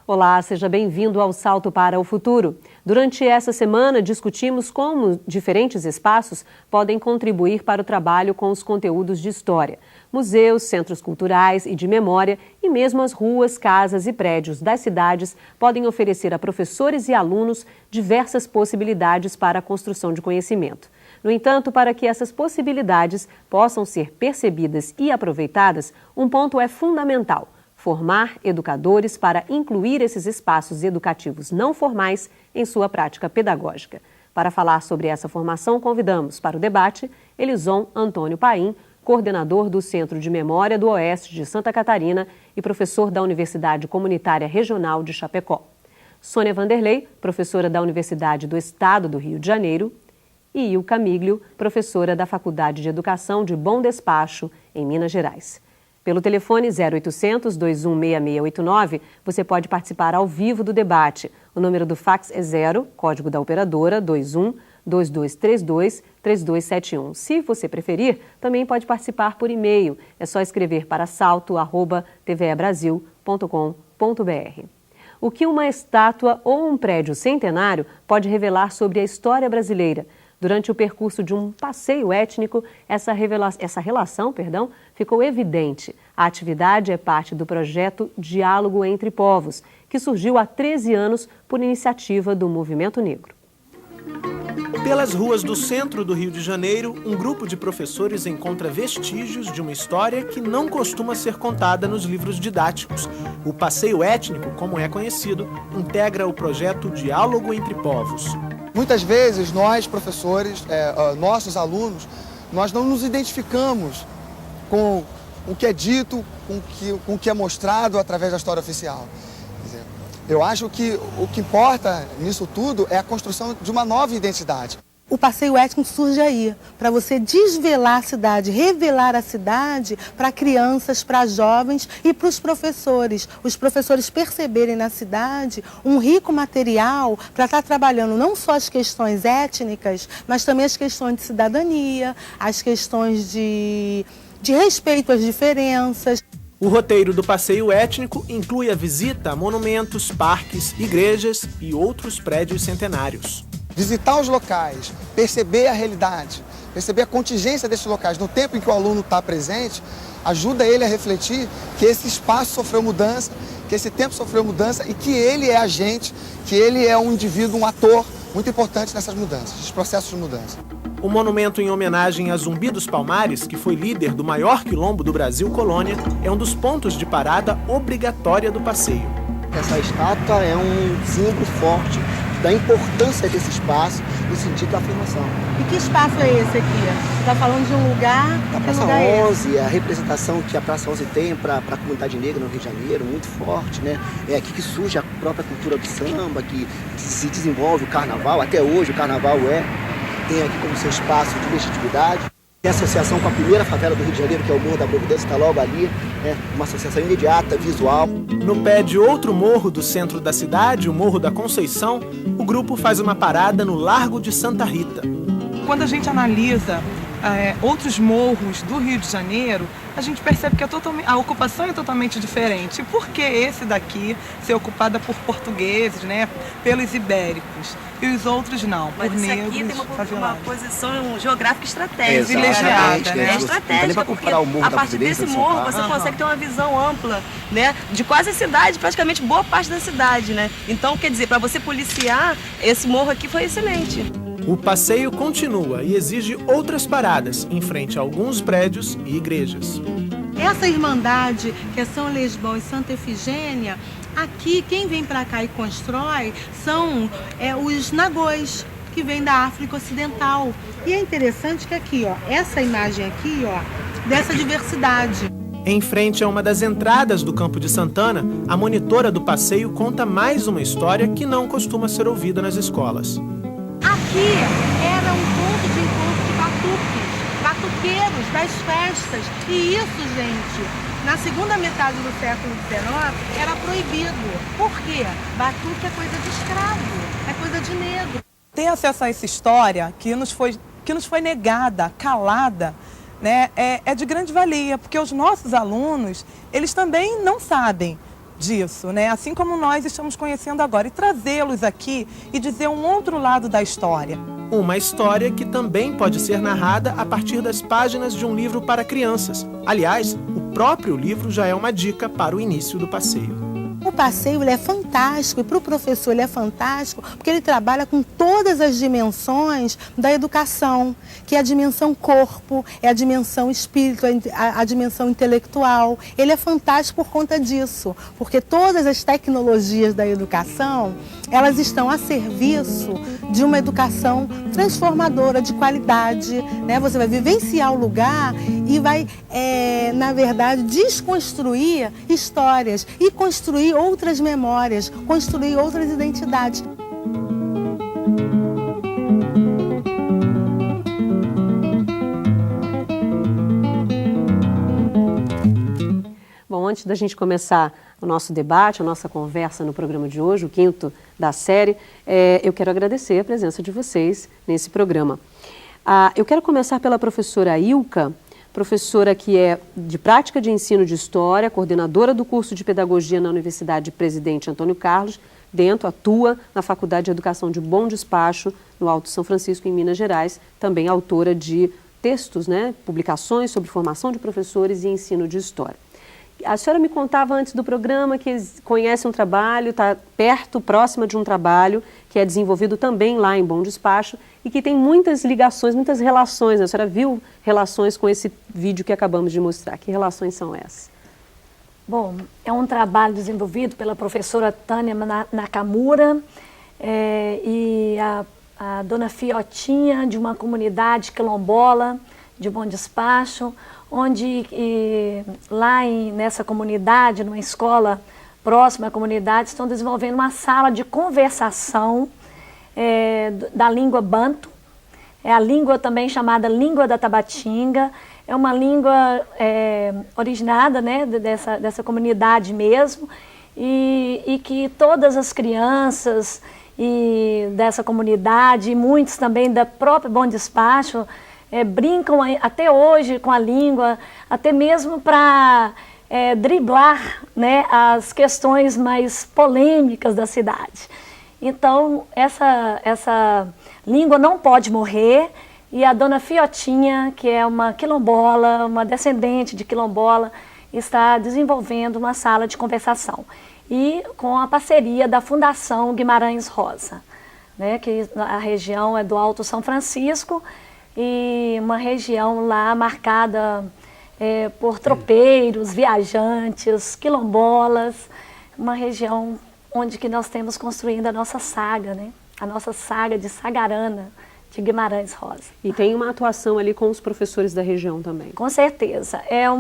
Olá, seja bem-vindo ao Salto para o Futuro. Durante essa semana, discutimos como diferentes espaços podem contribuir para o trabalho com os conteúdos de história. Museus, centros culturais e de memória e mesmo as ruas, casas e prédios das cidades podem oferecer a professores e alunos diversas possibilidades para a construção de conhecimento. No entanto, para que essas possibilidades possam ser percebidas e aproveitadas, um ponto é fundamental: formar educadores para incluir esses espaços educativos não formais em sua prática pedagógica. Para falar sobre essa formação, convidamos para o debate Elison Antônio Paim, coordenador do Centro de Memória do Oeste de Santa Catarina e professor da Universidade Comunitária Regional de Chapecó. Sônia Vanderlei, professora da Universidade do Estado do Rio de Janeiro. E Ilka Miglio, professora da Faculdade de Educação de Bom Despacho, em Minas Gerais. Pelo telefone 0800 216689, você pode participar ao vivo do debate. O número do fax é 0, código da operadora 21 2232 3271. Se você preferir, também pode participar por e-mail. É só escrever para salto@tvebrasil.com.br. O que uma estátua ou um prédio centenário pode revelar sobre a história brasileira? Durante o percurso de um passeio étnico, essa relação ficou evidente. A atividade é parte do projeto Diálogo entre Povos, que surgiu há 13 anos por iniciativa do Movimento Negro. Pelas ruas do centro do Rio de Janeiro, um grupo de professores encontra vestígios de uma história que não costuma ser contada nos livros didáticos. O passeio étnico, como é conhecido, integra o projeto Diálogo entre Povos. Muitas vezes nós, professores, nossos alunos, nós não nos identificamos com o que é dito, com o que é mostrado através da história oficial. Quer dizer, eu acho que o que importa nisso tudo é a construção de uma nova identidade. O passeio étnico surge aí, para você desvelar a cidade, revelar a cidade para crianças, para jovens e para os professores. Os professores perceberem na cidade um rico material para estar trabalhando não só as questões étnicas, mas também as questões de cidadania, as questões de respeito às diferenças. O roteiro do passeio étnico inclui a visita a monumentos, parques, igrejas e outros prédios centenários. Visitar os locais, perceber a realidade, perceber a contingência desses locais no tempo em que o aluno está presente, ajuda ele a refletir que esse espaço sofreu mudança, que esse tempo sofreu mudança e que ele é agente, que ele é um indivíduo, um ator muito importante nessas mudanças, nesses processos de mudança. O monumento em homenagem a Zumbi dos Palmares, que foi líder do maior quilombo do Brasil Colônia, é um dos pontos de parada obrigatória do passeio. Essa estátua é um símbolo forte da importância desse espaço no sentido da afirmação. E que espaço é esse aqui? Você está falando de um lugar? A Praça 11, a representação que a Praça 11 tem para a comunidade negra no Rio de Janeiro, muito forte, né? É aqui que surge a própria cultura do samba, que se desenvolve o carnaval, até hoje o carnaval tem aqui como seu espaço de legitimidade. Tem associação com a primeira favela do Rio de Janeiro, que é o Morro da Providência, está logo ali, uma associação imediata, visual. No pé de outro morro do centro da cidade, o Morro da Conceição, o grupo faz uma parada no Largo de Santa Rita. Quando a gente analisa outros morros do Rio de Janeiro, a gente percebe que a ocupação é totalmente diferente. Por que esse daqui ser ocupada por portugueses, né, pelos ibéricos, e os outros não, por negros, aqui tem uma posição geográfica estratégica. Privilegiada, né? É estratégica, porque a partir desse morro você consegue ter uma visão ampla, né, de quase a cidade, praticamente boa parte da cidade, né? Então, quer dizer, para você policiar, esse morro aqui foi excelente. O passeio continua e exige outras paradas em frente a alguns prédios e igrejas. Essa irmandade, que é São Lesbão e Santa Efigênia, aqui quem vem para cá e constrói são os nagôs, que vêm da África Ocidental. E é interessante que aqui, essa imagem aqui, dessa diversidade. Em frente a uma das entradas do Campo de Santana, a monitora do passeio conta mais uma história que não costuma ser ouvida nas escolas. Aqui era um ponto de encontro de batuqueiros das festas. E isso, gente, na segunda metade do século XIX era proibido. Por quê? Batuque é coisa de escravo, é coisa de negro. Ter acesso a essa história que nos foi negada, calada, né, é de grande valia, porque os nossos alunos, eles também não sabem disso, né? Assim como nós estamos conhecendo agora, e trazê-los aqui e dizer um outro lado da história. Uma história que também pode ser narrada a partir das páginas de um livro para crianças. Aliás, o próprio livro já é uma dica para o início do passeio. O passeio ele é fantástico, e para o professor ele é fantástico porque ele trabalha com todas as dimensões da educação, que é a dimensão corpo, é a dimensão espírito, a dimensão intelectual. Ele é fantástico por conta disso, porque todas as tecnologias da educação, elas estão a serviço de uma educação transformadora, de qualidade, né? Você vai vivenciar o lugar e vai, na verdade, desconstruir histórias e construir outras memórias, construir outras identidades. Bom, antes da gente começar o nosso debate, a nossa conversa no programa de hoje, o 5º da série, eu quero agradecer a presença de vocês nesse programa. Eu quero começar pela professora Ilka, professora que é de prática de ensino de história, coordenadora do curso de pedagogia na Universidade Presidente Antônio Carlos, atua na Faculdade de Educação de Bom Despacho, no Alto São Francisco, em Minas Gerais, também autora de textos, publicações sobre formação de professores e ensino de história. A senhora me contava antes do programa que conhece um trabalho, está próxima de um trabalho que é desenvolvido também lá em Bom Despacho e que tem muitas ligações, muitas relações. A senhora viu relações com esse vídeo que acabamos de mostrar. Que relações são essas? Bom, é um trabalho desenvolvido pela professora Tânia Nakamura e a dona Fiotinha, de uma comunidade quilombola de Bom Despacho, onde lá nessa comunidade, numa escola próxima à comunidade, estão desenvolvendo uma sala de conversação da língua banto. É a língua também chamada língua da Tabatinga. É uma língua originada, né, dessa comunidade mesmo, e que todas as crianças dessa comunidade, e muitos também da própria Bom Despacho, brincam até hoje com a língua, até mesmo para driblar, né, as questões mais polêmicas da cidade. Então, essa língua não pode morrer, e a dona Fiotinha, que é uma quilombola, uma descendente de quilombola, está desenvolvendo uma sala de conversação. E com a parceria da Fundação Guimarães Rosa, né, que a região é do Alto São Francisco, e uma região lá marcada por tropeiros, viajantes, quilombolas, uma região onde que nós temos construindo a nossa saga, né? A nossa saga de Sagarana, de Guimarães Rosa. E tem uma atuação ali com os professores da região também. Com certeza. É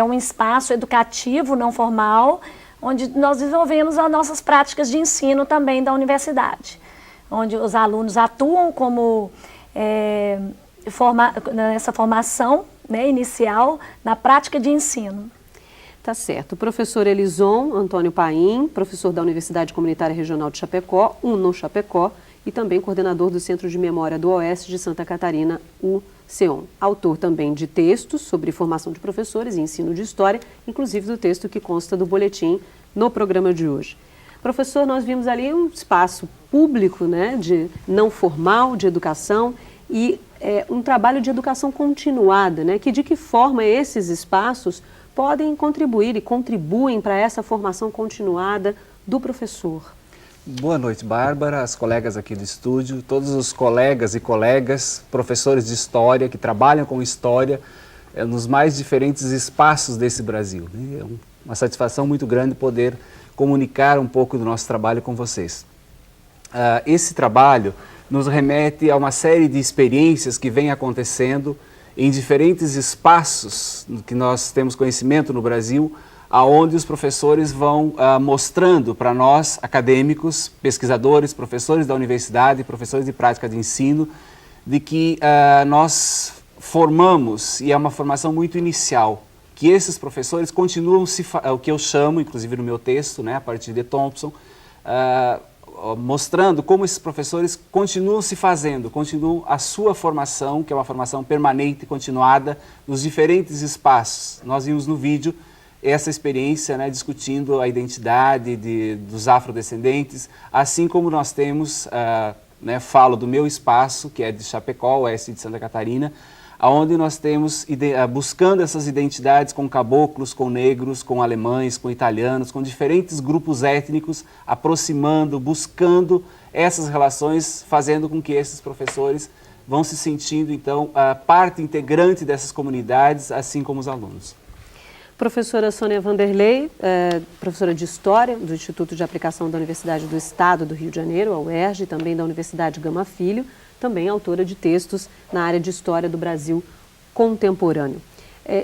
um espaço educativo não formal, onde nós desenvolvemos as nossas práticas de ensino também da universidade, onde os alunos atuam como nessa formação, né, inicial na prática de ensino. Tá certo. O professor Elison Antônio Paim, professor da Universidade Comunitária Regional de Chapecó, UNO Chapecó, e também coordenador do Centro de Memória do Oeste de Santa Catarina, o CEON. Autor também de textos sobre formação de professores e ensino de história, inclusive do texto que consta do boletim no programa de hoje. Professor, nós vimos ali um espaço público, né, de não formal, de educação, e um trabalho de educação continuada, né? De que forma esses espaços podem contribuir e contribuem para essa formação continuada do professor? Boa noite, Bárbara, as colegas aqui do estúdio, todos os colegas e colegas, professores de história que trabalham com história nos mais diferentes espaços desse Brasil. É uma satisfação muito grande poder comunicar um pouco do nosso trabalho com vocês. Esse trabalho nos remete a uma série de experiências que vem acontecendo em diferentes espaços que nós temos conhecimento no Brasil, aonde os professores vão mostrando para nós, acadêmicos, pesquisadores, professores da universidade, professores de prática de ensino, de que nós formamos, e é uma formação muito inicial, que esses professores continuam o que eu chamo, inclusive no meu texto, né, a partir de Thompson, mostrando como esses professores continuam se fazendo, continuam a sua formação, que é uma formação permanente e continuada nos diferentes espaços. Nós vimos no vídeo essa experiência, né, discutindo a identidade dos afrodescendentes, assim como nós temos, né, falo do meu espaço, que é de Chapecó, oeste de Santa Catarina, onde nós temos buscando essas identidades com caboclos, com negros, com alemães, com italianos, com diferentes grupos étnicos, aproximando, buscando essas relações, fazendo com que esses professores vão se sentindo, então, parte integrante dessas comunidades, assim como os alunos. Professora Sônia Vanderlei, professora de História do Instituto de Aplicação da Universidade do Estado do Rio de Janeiro, a UERJ, e também da Universidade Gama Filho, também autora de textos na área de História do Brasil contemporâneo.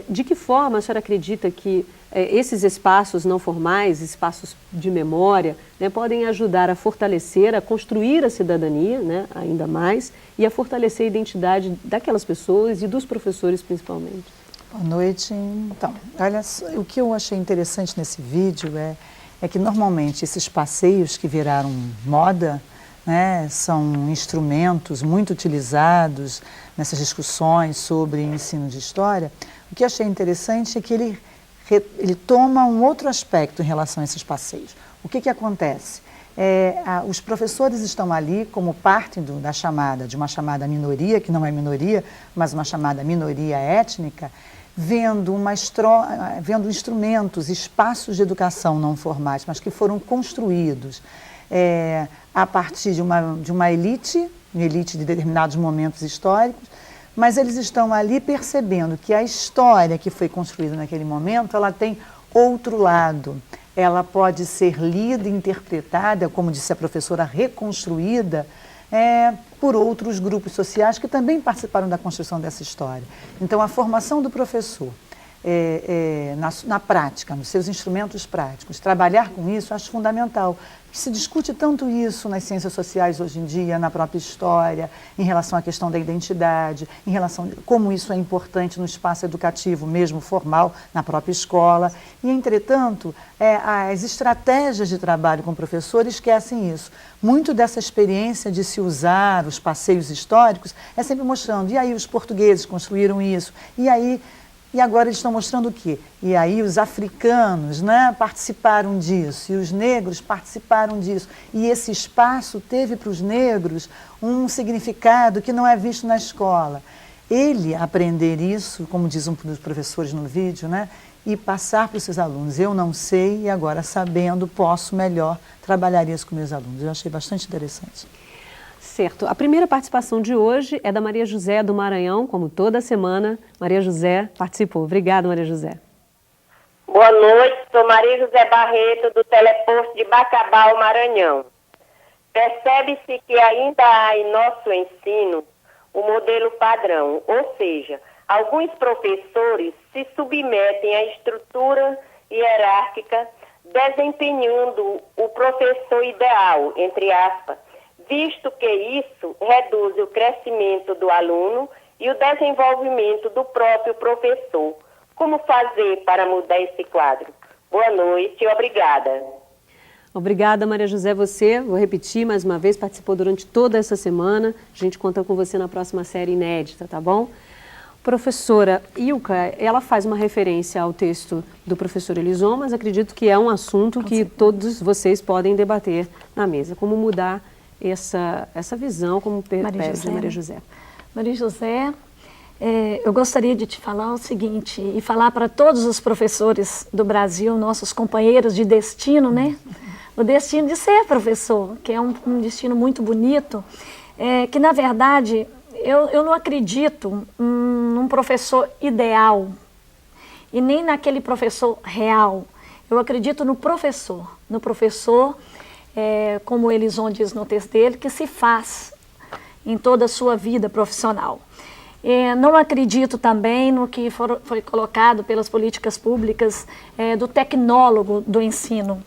De que forma a senhora acredita que esses espaços não formais, espaços de memória, né, podem ajudar a fortalecer, a construir a cidadania, né, ainda mais, e a fortalecer a identidade daquelas pessoas e dos professores principalmente? Boa noite. Então, olha, o que eu achei interessante nesse vídeo é que normalmente esses passeios que viraram moda, né, são instrumentos muito utilizados nessas discussões sobre ensino de história. O que achei interessante é que ele toma um outro aspecto em relação a esses passeios. O que acontece? Os professores estão ali como parte de uma chamada minoria, que não é minoria, mas uma chamada minoria étnica, vendo instrumentos, espaços de educação não formais, mas que foram construídos a partir de uma elite de determinados momentos históricos, mas eles estão ali percebendo que a história que foi construída naquele momento, ela tem outro lado. Ela pode ser lida e interpretada, como disse a professora, reconstruída por outros grupos sociais que também participaram da construção dessa história. Então, a formação do professor na prática, nos seus instrumentos práticos, trabalhar com isso, acho fundamental. Se discute tanto isso nas ciências sociais hoje em dia, na própria história, em relação à questão da identidade, em relação a como isso é importante no espaço educativo, mesmo formal, na própria escola. E, entretanto, as estratégias de trabalho com professores esquecem isso. Muito dessa experiência de se usar os passeios históricos é sempre mostrando, e aí os portugueses construíram isso, e agora eles estão mostrando o quê? E aí os africanos, né, participaram disso, e os negros participaram disso. E esse espaço teve para os negros um significado que não é visto na escola. Ele aprender isso, como diz um dos professores no vídeo, né, e passar para os seus alunos. Eu não sei e agora, sabendo, posso melhor trabalhar isso com meus alunos. Eu achei bastante interessante. Certo. A primeira participação de hoje é da Maria José do Maranhão, como toda semana. Maria José participou. Obrigada, Maria José. Boa noite, sou Maria José Barreto, do Teleposto de Bacabal, Maranhão. Percebe-se que ainda há em nosso ensino o modelo padrão, ou seja, alguns professores se submetem à estrutura hierárquica, desempenhando o professor ideal, entre aspas, visto que isso reduz o crescimento do aluno e o desenvolvimento do próprio professor. Como fazer para mudar esse quadro? Boa noite e obrigada. Obrigada, Maria José. Você, vou repetir mais uma vez, participou durante toda essa semana. A gente conta com você na próxima série inédita, tá bom? Professora Ilka, ela faz uma referência ao texto do professor Elison, mas acredito que é um assunto que todos vocês podem debater na mesa. Como mudar essa visão, como pede Maria José. Maria José, eu gostaria de te falar o seguinte, e falar para todos os professores do Brasil, nossos companheiros de destino, né? O destino de ser professor, que é um destino muito bonito, que na verdade eu não acredito num professor ideal e nem naquele professor real. Eu acredito no professor, como o Elison diz no texto dele, que se faz em toda a sua vida profissional. Não acredito também no que foi colocado pelas políticas públicas do tecnólogo do ensino.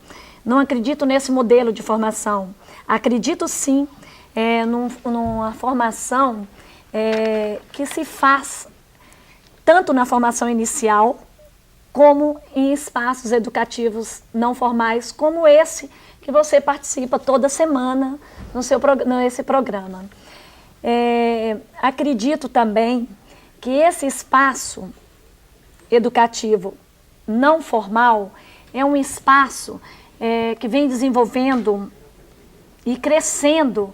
Não acredito nesse modelo de formação. Acredito sim numa formação que se faz tanto na formação inicial como em espaços educativos não formais, como esse que você participa toda semana nesse programa. Acredito também que esse espaço educativo não formal é um espaço que vem desenvolvendo e crescendo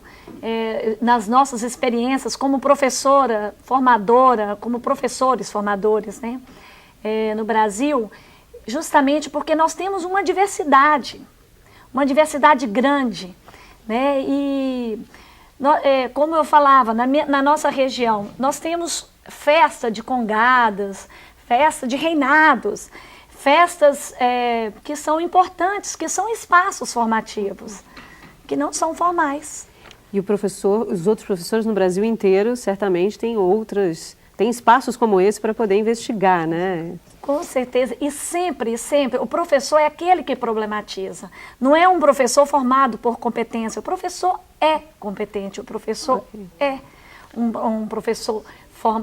nas nossas experiências como professora formadora, como professores formadores, né? No Brasil, justamente porque nós temos uma diversidade grande, né? E como eu falava, na nossa região, nós temos festa de congadas, festa de reinados, festas que são importantes, que são espaços formativos, que não são formais. E os outros professores no Brasil inteiro certamente têm espaços como esse para poder investigar, né? Com certeza, e sempre, o professor é aquele que problematiza. Não é um professor formado por competência, o professor é competente, o professor é um professor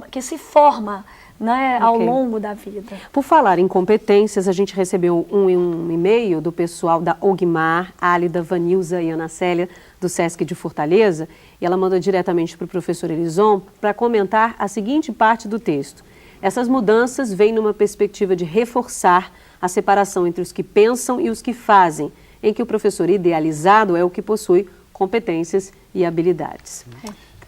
que se forma, né, ao longo da vida. Por falar em competências, a gente recebeu um e-mail do pessoal da Ogmar, Álida, Vanilza e Ana Célia, do SESC de Fortaleza, e ela mandou diretamente para o professor Elison para comentar a seguinte parte do texto. Essas mudanças vêm numa perspectiva de reforçar a separação entre os que pensam e os que fazem, em que o professor idealizado é o que possui competências e habilidades.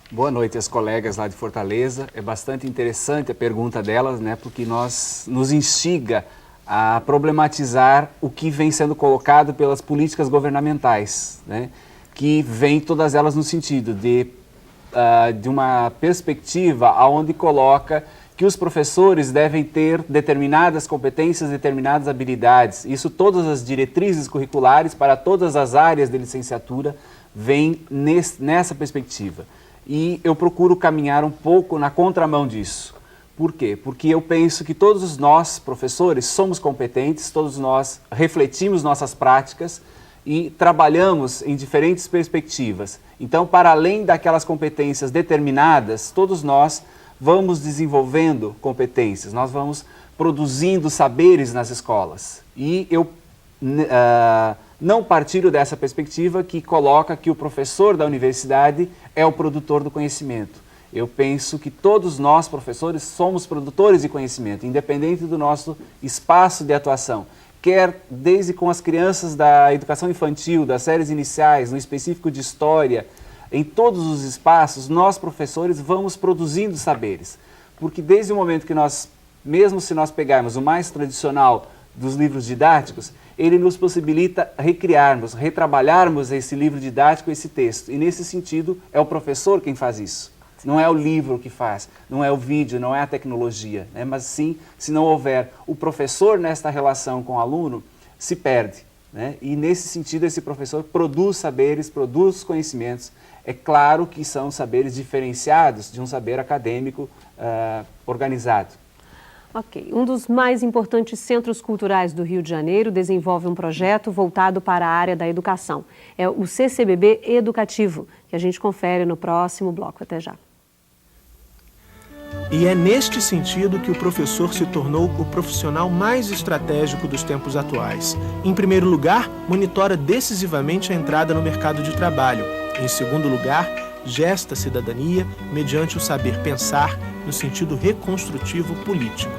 Boa noite às colegas lá de Fortaleza. É bastante interessante a pergunta delas, né, porque nos instiga a problematizar o que vem sendo colocado pelas políticas governamentais, né, que vem todas elas no sentido de uma perspectiva onde coloca que os professores devem ter determinadas competências, determinadas habilidades. Isso, todas as diretrizes curriculares para todas as áreas de licenciatura vêm nessa perspectiva. E eu procuro caminhar um pouco na contramão disso. Por quê? Porque eu penso que todos nós, professores, somos competentes, todos nós refletimos nossas práticas e trabalhamos em diferentes perspectivas. Então, para além daquelas competências determinadas, todos nós vamos desenvolvendo competências, nós vamos produzindo saberes nas escolas. E eu não partilho dessa perspectiva que coloca que o professor da universidade é o produtor do conhecimento. Eu penso que todos nós, professores, somos produtores de conhecimento, independente do nosso espaço de atuação. Quer desde com as crianças da educação infantil, das séries iniciais, no específico de história, em todos os espaços, nós, professores, vamos produzindo saberes. Porque desde o momento que nós, mesmo se nós pegarmos o mais tradicional dos livros didáticos, ele nos possibilita recriarmos, retrabalharmos esse livro didático, esse texto. E nesse sentido, é o professor quem faz isso. Não é o livro que faz, não é o vídeo, não é a tecnologia, né? Mas sim, se não houver o professor nesta relação com o aluno, se perde, né? E nesse sentido, esse professor produz saberes, produz conhecimentos. É claro que são saberes diferenciados de um saber acadêmico organizado. Ok. Um dos mais importantes centros culturais do Rio de Janeiro desenvolve um projeto voltado para a área da educação. É o CCBB Educativo, que a gente confere no próximo bloco. Até já. E é neste sentido que o professor se tornou o profissional mais estratégico dos tempos atuais. Em primeiro lugar, monitora decisivamente a entrada no mercado de trabalho. Em segundo lugar, gesta cidadania mediante o saber pensar no sentido reconstrutivo político.